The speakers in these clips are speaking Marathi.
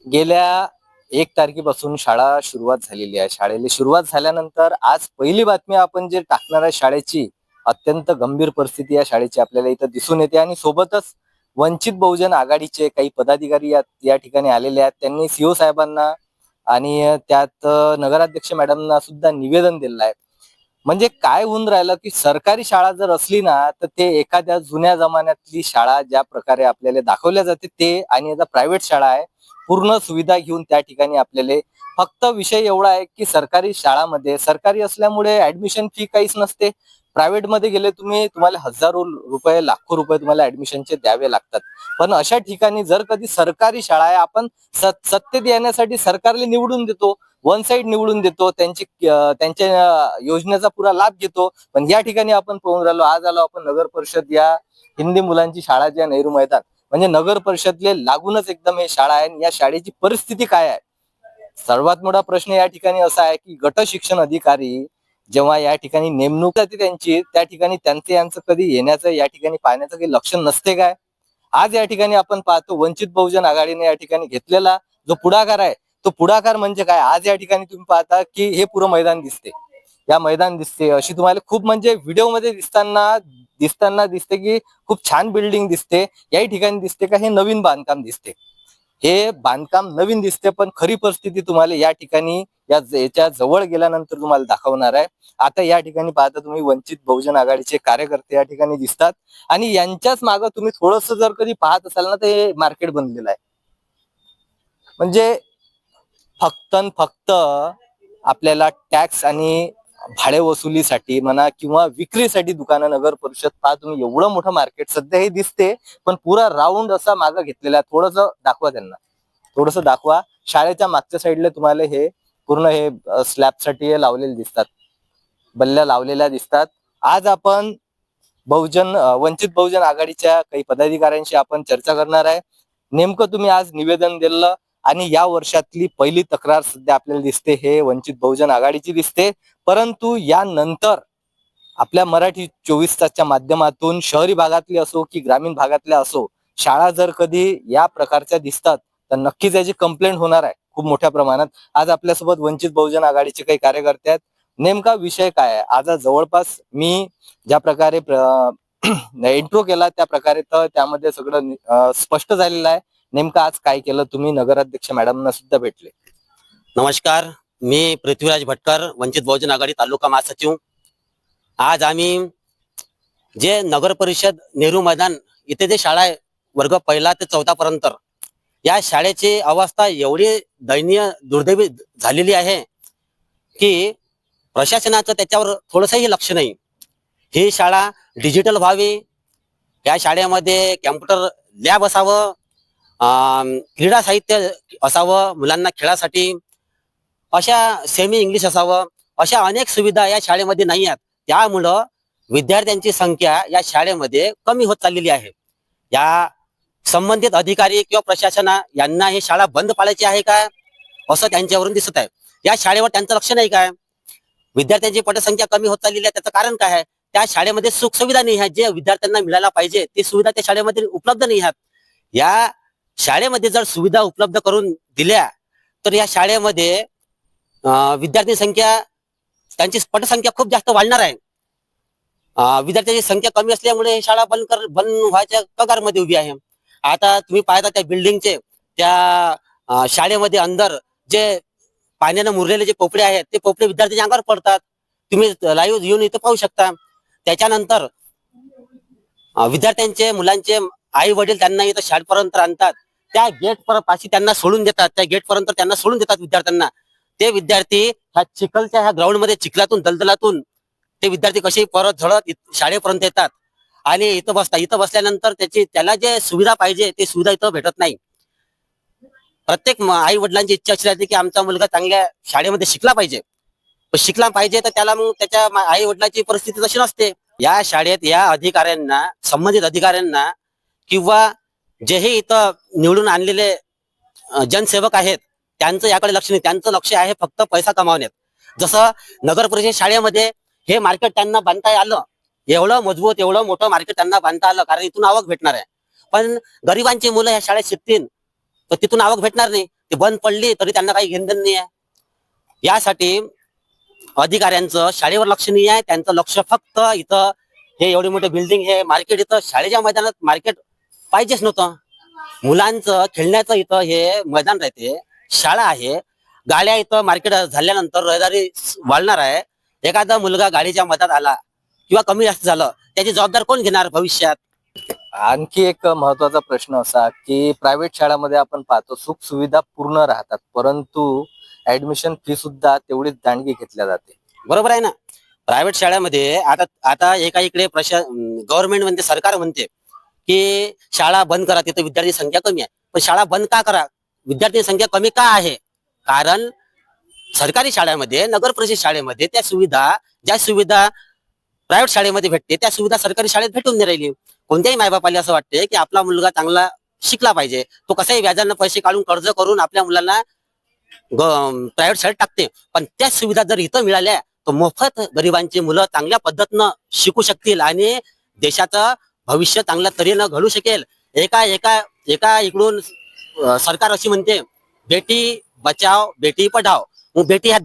गेल्या 1 तारखेपासून शाळा सुरुवात झालेली आहे. शाळेला सुरुवात झाल्यानंतर आज पहिली बातमी आपण जे टाकणार आहे शाळेची, अत्यंत गंभीर परिस्थिती या शाळेची आपल्याला इथं दिसून येते आणि सोबतच वंचित बहुजन आघाडीचे काही पदाधिकारी या ठिकाणी आलेले आहेत. त्यांनी सीओ साहेबांना आणि त्यात नगराध्यक्ष मॅडमना सुद्धा निवेदन दिलेलं आहे. म्हणजे काय होऊन राहिलं की सरकारी शाळा जर असली ना तर ते एखाद्या जुन्या जमान्यातली शाळा ज्या प्रकारे आपल्याला दाखवल्या जाते ते, आणि आता प्रायव्हेट शाळा आहे पूर्ण सुविधा घेऊन त्या ठिकाणी आपल्याला फक्त विषय एवढा आहे की सरकारी शाळामध्ये सरकारी असल्यामुळे ऍडमिशन फी काहीच नसते. प्रायव्हेट मध्ये गेले तुम्हाला हजारो रुपये लाखो रुपये तुम्हाला ऍडमिशनचे द्यावे लागतात. पण अशा ठिकाणी जर कधी सरकारी शाळा आहे, आपण सत्तेत येण्यासाठी सरकारला निवडून देतो, वन साइड निवडून देतो, त्यांच्या योजनेचा पुरा लाभ घेतो. पण या ठिकाणी आपण पाहून राहिलो, आज आलो आपण नगर परिषद या हिंदी मुलांची शाळा ज्या नेहरू मैदान, म्हणजे नगर परिषदले लागूनच एकदम हे शाळा आहे. या शाळेची परिस्थिती काय आहे? सर्वात मोठा प्रश्न या ठिकाणी असा आहे की गट शिक्षण अधिकारी जेव्हा या ठिकाणी नेमणूक जाते त्यांची, त्या ठिकाणी यांचं कधी येण्याचं या ठिकाणी पाहण्याचं काही लक्षण नसते काय? आज या ठिकाणी आपण पाहतो वंचित बहुजन आघाडीने या ठिकाणी घेतलेला जो पुढाकार आहे, तो पुढाकार म्हणजे काय? आज या ठिकाणी तुम्ही पाहता की हे पुरं मैदान दिसते, या मैदान दिसते अशी तुम्हाला खूप म्हणजे व्हिडिओ मध्ये दिसताना दिसते की खूप छान बिल्डिंग दिसते. याही ठिकाणी दिसते का हे नवीन बांधकाम दिसते, हे बांधकाम नवीन दिसते. पण खरी परिस्थिती तुम्हाला या ठिकाणी याच्या जवळ गेल्यानंतर तुम्हाला दाखवणार आहे. आता या ठिकाणी पाहता तुम्ही वंचित बहुजन आघाडीचे कार्यकर्ते या ठिकाणी दिसतात आणि यांच्याच मागे तुम्ही थोडस जर कधी पाहत असाल ना तर हे मार्केट बनलेलं आहे. म्हणजे फक्त आपल्याला टॅक्स आणि भाडे वसुलीसाठी म्हणा किंवा विक्रीसाठी दुकानं नगर परिषद पहा तुम्ही, एवढं मोठं मार्केट सध्या हे दिसते. पण पुरा राऊंड असा मागं घेतलेला आहे. थोडस दाखवा त्यांना, थोडस दाखवा. शाळेच्या मागच्या साईडला तुम्हाला हे पूर्ण हे स्लॅबसाठी लावलेले दिसतात, बल्ल्या लावलेल्या दिसतात. आज आपण वंचित बहुजन आघाडीच्या काही पदाधिकाऱ्यांशी आपण चर्चा करणार आहे. नेमकं तुम्ही आज निवेदन दिलं आणि या वर्षातली पहिली तक्रार सध्या आपल्याला दिसते हे वंचित बहुजन आघाडीची दिसते. परंतु यानंतर आपल्या मराठी 24 तासच्या माध्यमातून शहरी भागातली असो की ग्रामीण भागातल्या असो, शाळा जर कधी या प्रकारच्या दिसतात तर नक्कीच याची कंप्लेंट होणार आहे खूप मोठ्या प्रमाणात. आज आपल्यासोबत वंचित बहुजन आघाडीचे काही कार्यकर्ते आहेत. नेमका विषय काय आहे? आज जवळपास मी ज्या प्रकारे इंट्रो केला त्या प्रकारे तर त्यामध्ये सगळं स्पष्ट झालेलं आहे. नेमकं आज काय केलं तुम्ही? नगराध्यक्ष मॅडमना सुद्धा भेटले. नमस्कार, मी पृथ्वीराज भटकर, वंचित बहुजन आघाडी तालुका महासचिव. आज आम्ही जे नगर परिषद नेहरू मैदान इथे जे शाळा आहे वर्ग 1 ते 4 पर्यंत, या शाळेची अवस्था एवढी दयनीय दुर्दैवी झालेली आहे की प्रशासनाचं त्याच्यावर थोडंसंही लक्ष नाही. ही शाळा डिजिटल व्हावी, या शाळेमध्ये कॅम्प्युटर लॅब असावं, क्रीडा साहित्य असावं मुलांना खेळासाठी, अशा सेमी इंग्लिश असावं, अशा अनेक सुविधा या शाळेमध्ये नाही आहेत. त्यामुळं विद्यार्थ्यांची संख्या या शाळेमध्ये कमी होत चाललेली आहे. या संबंधित अधिकारी किंवा प्रशासन यांना ही शाळा बंद पाडायची आहे काय असं त्यांच्यावरून दिसत आहे. या शाळेवर त्यांचं लक्ष नाही काय? विद्यार्थ्यांची पटसंख्या कमी होत चाललेली आहे, त्याचं कारण काय आहे? त्या शाळेमध्ये सुख सुविधा नाही आहेत, जे विद्यार्थ्यांना मिळायला पाहिजे ती सुविधा त्या शाळेमध्ये उपलब्ध नाही आहेत. या शाळेमध्ये जर सुविधा उपलब्ध करून दिल्या तर या शाळेमध्ये विद्यार्थी संख्या, त्यांची पटसंख्या खूप जास्त वाढणार आहे. विद्यार्थ्यांची संख्या कमी असल्यामुळे शाळा बंद व्हायच्या कगारमध्ये उभी आहे. आता तुम्ही पाहता त्या बिल्डिंगचे, त्या शाळेमध्ये अंदर जे पाण्यानं मुरलेले जे पोपडे आहेत ते पोपडे विद्यार्थ्यांच्या अंगावर पडतात. तुम्ही लाईव्ह येऊन इथं पाहू शकता. त्याच्यानंतर विद्यार्थ्यांचे मुलांचे आई वडील त्यांना इथं शाळेपर्यंत आणतात, त्या गेट पाशी त्यांना सोडून देतात, त्या गेट पर्यंत त्यांना सोडून देतात विद्यार्थ्यांना. ते विद्यार्थी ह्या चिखलच्या ह्या ग्राउंड मध्ये चिखलातून दलदलातून ते विद्यार्थी कसे परत झडत शाळेपर्यंत येतात आणि इथं बसतात. इथं बसल्यानंतर त्याला जे सुविधा पाहिजे ते सुविधा इथं भेटत नाही. प्रत्येक आई वडिलांची इच्छा अशी राहते की आमचा मुलगा चांगल्या शाळेमध्ये शिकला पाहिजे, शिकला पाहिजे, तर त्याला मग त्याच्या आई वडिलांची परिस्थिती तशी नसते. या शाळेत या अधिकाऱ्यांना, संबंधित अधिकाऱ्यांना किंवा जेही इथं निवडून आणलेले जनसेवक आहेत त्यांचं याकडे लक्ष नाही. त्यांचं लक्ष आहे फक्त पैसा कमावण्यात. जसं नगर परिषद शाळेमध्ये हे मार्केट त्यांना बांधता आलं, एवढं मजबूत एवढं मोठं मार्केट त्यांना बांधता आलं कारण इथून आवक भेटणार आहे. पण गरिबांची मुलं ह्या शाळेत शिकतील तर तिथून आवक भेटणार नाही. ती बंद पडली तरी त्यांना काही घेणदेण नाही आहे. यासाठी अधिकाऱ्यांचं शाळेवर लक्ष नाही आहे. त्यांचं लक्ष फक्त इथं हे एवढे मोठे बिल्डिंग हे मार्केट, इथं शाळेच्या मैदानात मार्केट पाहिजेच नव्हतं. मुलांचं खेळण्याचं इथं हे मैदान राहते, शाळा आहे, गाड्या इथं मार्केट झाल्यानंतर रहदारी वाढणार आहे. एखादा मुलगा गाडीच्या मधात आला किंवा कमी जास्त झालं त्याची जबाबदार कोण घेणार भविष्यात? आणखी एक महत्वाचा प्रश्न असा की प्रायव्हेट शाळांमध्ये आपण पाहतो सुख सुविधा पूर्ण राहतात, परंतु ऍडमिशन फी सुद्धा तेवढीच दांडगी घेतल्या जाते. बरोबर आहे ना. प्रायव्हेट शाळेमध्ये आता आता एका इकडे गव्हर्नमेंट म्हणते, सरकार म्हणते की शाळा बंद करा, तिथे विद्यार्थी संख्या कमी आहे. पण शाळा बंद का करा? विद्यार्थी संख्या कमी का आहे? कारण सरकारी शाळेमध्ये, नगर परिषद शाळेमध्ये त्या सुविधा, ज्या सुविधा प्रायव्हेट शाळेमध्ये भेटते त्या सुविधा सरकारी शाळेत भेटून नाही राहिली. कोणत्याही मायबापाला असं वाटते की आपला मुलगा चांगला शिकला पाहिजे, तो कसाही व्याजानं पैसे काढून कर्ज करून आपल्या मुलांना प्रायव्हेट शाळेत टाकते. पण त्या सुविधा जर इथं मिळाल्या तर मोफत गरिबांची मुलं चांगल्या पद्धतीनं शिकू शकतील आणि देशाचं भविष्य चांगल्या तऱ्हेनं घडू शकेल. एका एका एका इकडून सरकार अशी म्हणते बेटी बचाव बेटी पढाव. मग बेटी ह्या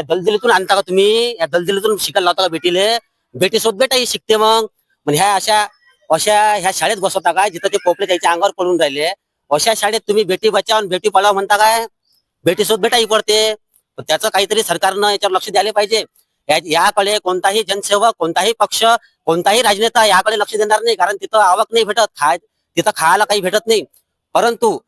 दलदलीतून आणता का तुम्ही? या दलदलीतून शिकायला लावता का बेटीले? बेटी सोबत बेटाही शिकते. मग ह्या अशा ह्या शाळेत बसवता काय जिथं ते पोपले त्याच्या अंगावर पडून राहिले? अशा शाळेत तुम्ही बेटी बचाव आणि बेटी पढाव म्हणता काय? बेटी सोबत बेटाही पडते. त्याचं काहीतरी सरकारनं याच्यावर लक्ष द्यायला पाहिजे. याकडे कोणताही जनसेवक, कोणताही पक्ष, कोणताही राजनेता याकडे लक्ष देणार नाही. कारण तिथं आवक नाही भेटत, तिथं खायला काही भेटत नाही. परंतु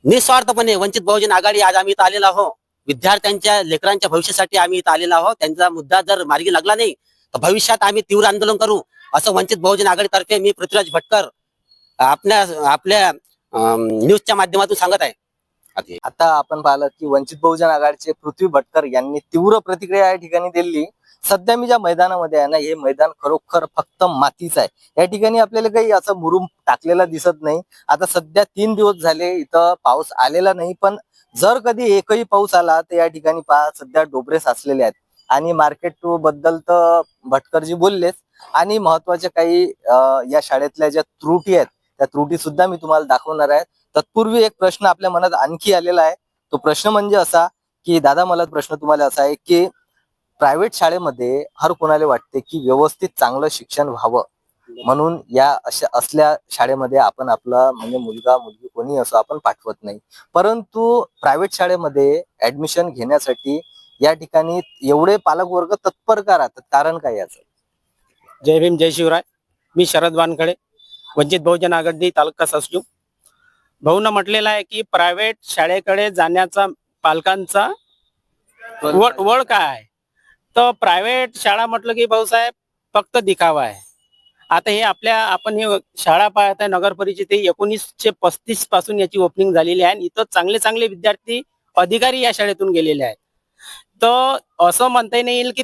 निस्वार्थपणे वंचित बहुजन आघाडी आज आम्ही इथं आलेलो आहोत. विद्यार्थ्यांच्या लेकरांच्या भविष्यासाठी आम्ही इथं आलेलो आहोत. त्यांचा मुद्दा जर मार्गी लागला नाही तर भविष्यात आम्ही तीव्र आंदोलन करू, असं वंचित बहुजन आघाडीतर्फे मी पृथ्वीराज भटकर आपल्या न्यूजच्या माध्यमातून सांगत आहे. आता आपण पाहिलं की वंचित बहुजन आघाडीचे पृथ्वी भटकर यांनी तीव्र प्रतिक्रिया या ठिकाणी दिली. सध्या मी ज्या मैदानामध्ये आहे ना, हे मैदान खरोखर फक्त मातीच आहे. या ठिकाणी आपल्याला काही असं मुरुम टाकलेला दिसत नाही. आता सध्या 3 दिवस झाले इथं पाऊस आलेला नाही, पण जर कधी एकही पाऊस आला तर या ठिकाणी पहा सध्या डोबरे साचलेले आहेत. आणि मार्केट बद्दल तर भटकरजी बोललेच. आणि महत्वाच्या काही या शाळेतल्या ज्या त्रुटी आहेत त्या त्रुटी सुद्धा मी तुम्हाला दाखवणार आहे. तत्पूर्वी एक प्रश्न आपल्या मनात आणखी आलेला आहे. तो प्रश्न म्हणजे असा की दादा, मला प्रश्न तुम्हाला असा आहे की प्रायव्हेट शाळेमध्ये हर कोणाला वाटते की व्यवस्थित चांगलं शिक्षण व्हावं, म्हणून या अशा असल्या शाळेमध्ये आपण आपला म्हणजे मुलगा मुलगी कोणी असो आपण पाठवत नाही. परंतु प्रायव्हेट शाळेमध्ये ऍडमिशन घेण्यासाठी या ठिकाणी एवढे पालक वर्ग तत्पर का राहतात? कारण काय याचं? जय भीम जय शिवराय. मी शरद वानखडे, वंचित बहुजन आघाडी तालुका सचिव. भाऊनं म्हटलेलं आहे की प्रायव्हेट शाळेकडे जाण्याचा पालकांचा वळ काय आहे. तर प्रायव्हेट शाळा म्हटलं की भाऊसाहेब फक्त दिखावा आहे. आता हे आपण ही शाळा पाहत आहे नगर परिषद, 1935 पासून याची ओपनिंग झालेली आहे आणि इथं चांगले चांगले विद्यार्थी अधिकारी या शाळेतून गेलेले आहेत. तर असं म्हणता नाही येईल की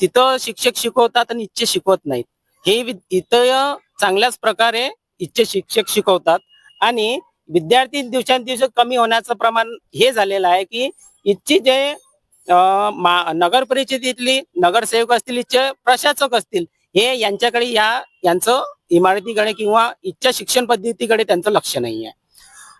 तिथं शिक्षक शिकवतात आणि इच्छे शिकवत नाहीत. हे इथं चांगल्याच प्रकारे इच्छे शिक्षक शिकवतात आणि विद्यार्थी दिवसांदिवस कमी होण्याचं प्रमाण हे झालेलं आहे की इथची जे नगर परिषदेतली नगरसेवक असतील, इथचे प्रशासक असतील, हे यांच्याकडे यांचं इमारतीकडे किंवा इच्छा शिक्षण पद्धतीकडे त्यांचं लक्ष नाही आहे.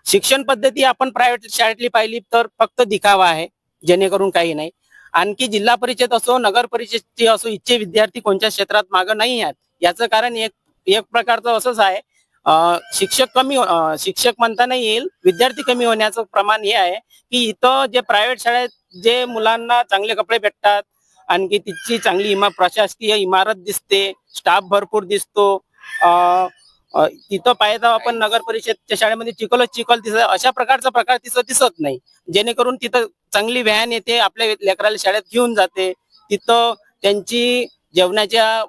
शिक्षण पद्धती आपण प्रायव्हेट शाळेतली पाहिली तर फक्त दिखावा आहे, जेणेकरून काही नाही. आणखी जिल्हा परिषद असो नगर परिषदची असो, इच्छे विद्यार्थी कोणत्या क्षेत्रात मागं नाही आहेत. याचं कारण एक प्रकारचं असंच आहे, शिक्षक म्हणता नाही येईल, विद्यार्थी कमी होण्याचं प्रमाण हे आहे की इथं जे प्रायव्हेट शाळेत जे मुलांना चांगले कपडे भेटतात, आणखी तिची चांगली प्रशासकीय इमारत दिसते, स्टाफ भरपूर दिसतो. तिथं पाहिजे आपण नगर परिषदच्या शाळेमध्ये चिखल दिसत, अशा प्रकारचा प्रकार तिथं दिसत नाही. जेणेकरून तिथं चांगली व्हॅन येते, आपल्या लेकराला शाळेत घेऊन जाते. तिथं त्यांची जेवणाच्या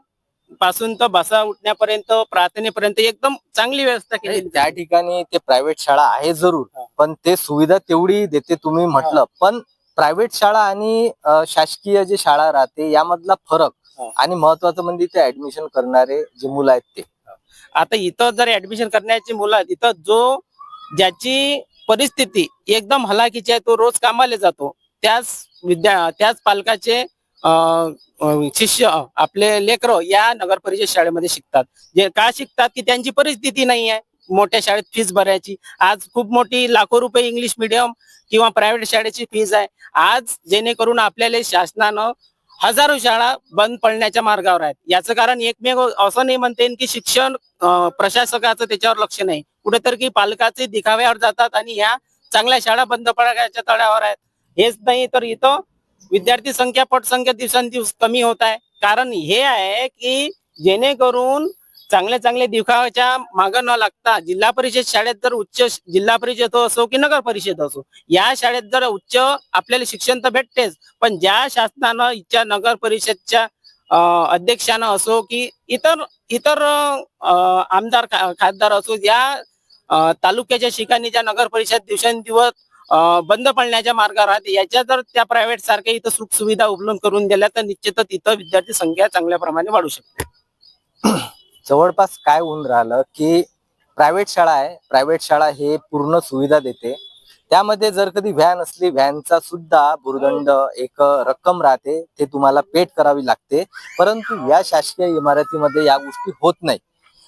पासून तर बसा उठण्यापर्यंत, प्रार्थनेपर्यंत एकदम चांगली व्यवस्था केली. त्या ठिकाणी ते प्रायव्हेट शाळा आहे जरूर, पण ते सुविधा तेवढी देते तुम्ही म्हटलं. पण प्रायव्हेट शाळा आणि शासकीय जे शाळा राहते यामधला फरक आणि महत्वाचं म्हणजे ते ऍडमिशन करणारे जे मुलं आहेत ते. आता इथं जर ऍडमिशन करण्याची मुलं आहेत, इथं ज्याची परिस्थिती एकदम हलाखीची आहे, तो रोज कामाला जातो, त्याच पालकाचे शिष्य आपले लेकरं या नगर परिषद शाळेमध्ये शिकतात. जे का शिकतात की त्यांची परिस्थिती नाही आहे, मोठ्या शाळेत फीस भरायची. आज खूप मोठी लाखो रुपये इंग्लिश मिडियम किंवा प्रायव्हेट शाळेची फीस आहे. आज जेणेकरून आपल्याला शासनानं हजारो शाळा बंद पडण्याच्या मार्गावर आहेत. याचं कारण एकमेव असं नाही म्हणता येईल की शिक्षण प्रशासकाचं त्याच्यावर लक्ष नाही, कुठेतरी की पालकाचे दिखाव्यावर जातात आणि ह्या चांगल्या शाळा बंद पडण्याच्या तळावर आहेत. हेच नाही तर इथं विद्यार्थी संख्या पटसंख्या दिवसेंदिवस कमी होत आहे. कारण हे आहे की जेणेकरून चांगल्या चांगल्या दिखाव्याच्या मागं न लागता जिल्हा परिषद शाळेत जर जिल्हा परिषद असो की नगर परिषद असो, या शाळेत जर उच्च आपल्याला शिक्षण तर भेटतेच, पण ज्या शासनानं इच्छा नगर परिषदच्या अध्यक्षानं असो की इतर इतर आमदार खासदार असो, या तालुक्याच्या ठिकाणी ज्या नगर परिषद दिवसेंदिवस बंद पडण्याच्या मार्गावर आहेत, याच्या जर त्या प्रायव्हेट सारख्या इथं सुख सुविधा उपलब्ध करून दिल्या तर निश्चितच इथं विद्यार्थी संख्या चांगल्या प्रमाणे वाढू शकते. जवळपास काय होऊन राहिलं की प्रायव्हेट शाळा आहे, प्रायव्हेट शाळा हे पूर्ण सुविधा देते. त्यामध्ये जर कधी व्हॅन असली, व्हॅनचा सुद्धा भुर्दंड एक रक्कम राहते, ते तुम्हाला पेड करावी लागते. परंतु या शासकीय इमारतीमध्ये या गोष्टी होत नाही.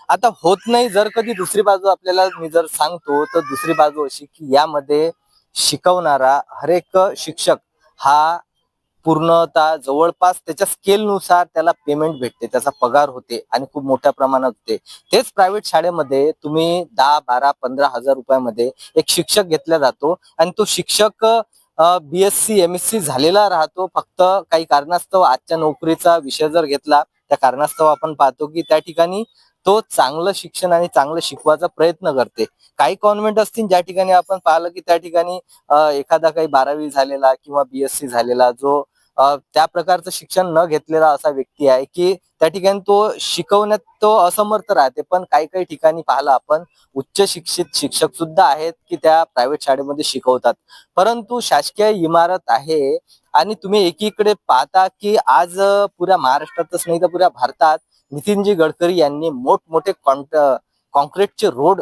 आता होत नाही जर कधी दुसरी बाजू आपल्याला मी जर सांगतो तर दुसरी बाजू अशी की यामध्ये शिकवणारा हर एक शिक्षक हा पूर्णतः जवळपास त्याच्या स्केलनुसार त्याला पेमेंट भेटते, त्याचा पगार होते आणि खूप मोठ्या प्रमाणात होते. तेच प्रायव्हेट शाळेमध्ये तुम्ही 10, 12, 15 हजार रुपयामध्ये एक शिक्षक घेतला जातो आणि तो शिक्षक BSc MSc झालेला राहतो. फक्त काही कारणास्तव आजच्या नोकरीचा विषय जर घेतला, त्या कारणास्तव आपण पाहतो की त्या ठिकाणी तो चांगलं शिक्षण आणि चांगलं शिकवायचा प्रयत्न करते. काही कॉन्व्हेंट असतील ज्या ठिकाणी आपण पाहिलं की त्या ठिकाणी एखादा काही 12वी झालेला किंवा BSc झालेला जो त्या प्रकारचं शिक्षण न घेतलेला असा व्यक्ती आहे की त्या ठिकाणी तो शिकवण्यात तो असमर्थ राहते. पण काही काही ठिकाणी पाहिलं आपण उच्च शिक्षित शिक्षक सुद्धा आहेत की त्या प्रायव्हेट शाळेमध्ये शिकवतात. परंतु शासकीय इमारत आहे आणि तुम्ही एकीकडे पाहता की आज पुऱ्या महाराष्ट्रातच नाही तर पुऱ्या भारतात नितीनजी गडकरी यांनी मोठमोठे कॉन्क्रीटचे रोड,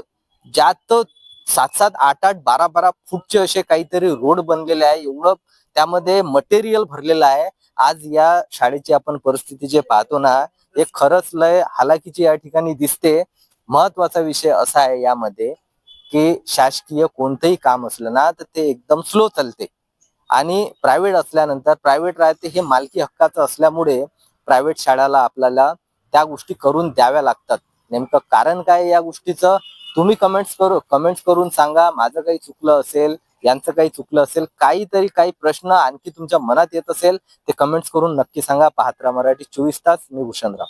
ज्यात 7-7, 8-8, 12-12 फूटचे असे काहीतरी रोड बनलेले आहे. एवढं त्यामध्ये मटेरियल भरलेलं आहे. आज या शाळेची आपण परिस्थिती जे पाहतो ना, हे खरंच लय हालाकीची या ठिकाणी दिसते. महत्वाचा विषय असा आहे यामध्ये की शासकीय कोणतंही काम असलं ना तर ते एकदम स्लो चालते आणि प्रायव्हेट असल्यानंतर प्रायव्हेट राहते हे मालकी हक्काचं असल्यामुळे प्रायव्हेट शाळेला आपल्याला त्या गोष्टी करून द्याव्या लागतात. नेमकं कारण काय या गोष्टीचं तुम्ही कमेंट्स करून सांगा. माझं काही चुकलं असेल, यांचं काही चुकलं असेल, काही प्रश्न आणखी तुमच्या मनात येत असेल ते कमेंट्स करून नक्की सांगा. पाहत राहा मराठी 24 तास. मी भूषणराव.